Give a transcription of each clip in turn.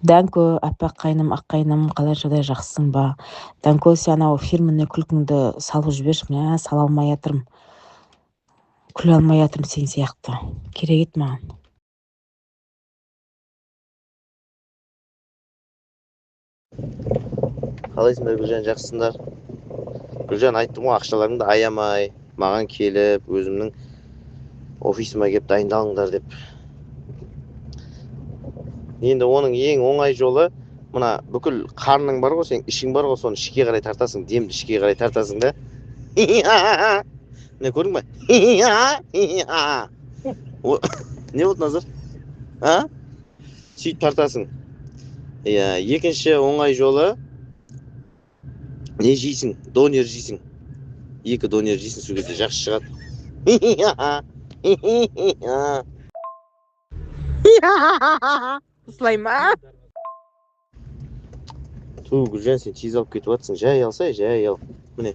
Дәңкө, аппақ қайным, ақ қайным, қалайшадай жақсысың ба? Дәңкө, сен анау фирменный күлкіңді салып жіберші, мә, сала алмай жатырмын. Күле алмай жатырмын сен сияқты. Керек ет маған. Қалайсыңдар Гүлжан, жақсысыңдар? Гүлжан, айттым ғой, ақшаларыңды аямай, маған келіп, өзімнің офисыма келіп дайындалыңдар деп. Енді оның ең оңай жолы, мына бүкіл қарның бар ғой, сен ішің бар ғой, соны ішке қарай тартасың, демді ішке қарай тартасың да. Не көрдің ба? Не болды Назар? Сөйтіп тартасың. Екінші оңай жолы, не жейсің? Донер жейсің. 2 донер жейсің, сол кезде жақсы шығады. Осылай ма? Ту, Гүлжан, сен тез алып кетіп жатсың. Жай алсай, жай ал. Міне.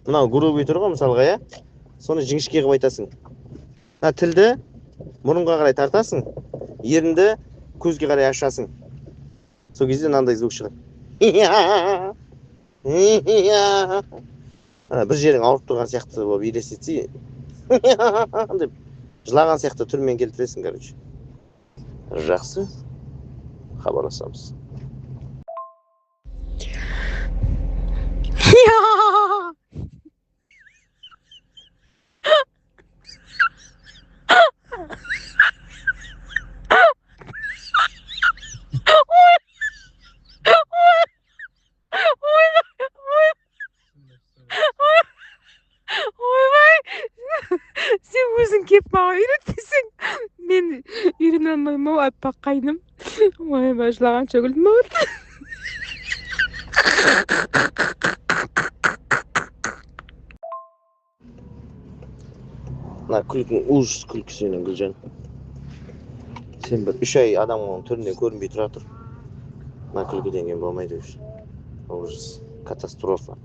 Мынау грубый тұр ғой, мысалға, иә? Соны жіңішке қылып айтасың. Тілді мұрынға қарай тартасың, ерінді көзге қарай ашасың. Сол кезде мынандай звук шығады. Бір жерің ауырып тұрған сияқты болып елестетсе, деп жылаған сияқты түрмен келтіресің, короче. Жақсы. Хабарласамыз. Сен өзің кеп маған үйретпесең, мен үйрене алмаймын ау, аппақ қайным. Ойбай, жылағанша күлдім ау. Мына күлкің ужас күлкі сенің, Гүлжан. Сен бір 3 ай адамның түріне көрінбей тұра тұр. Мына күлкіден кейін болмайды уже. Ужас, катастрофа.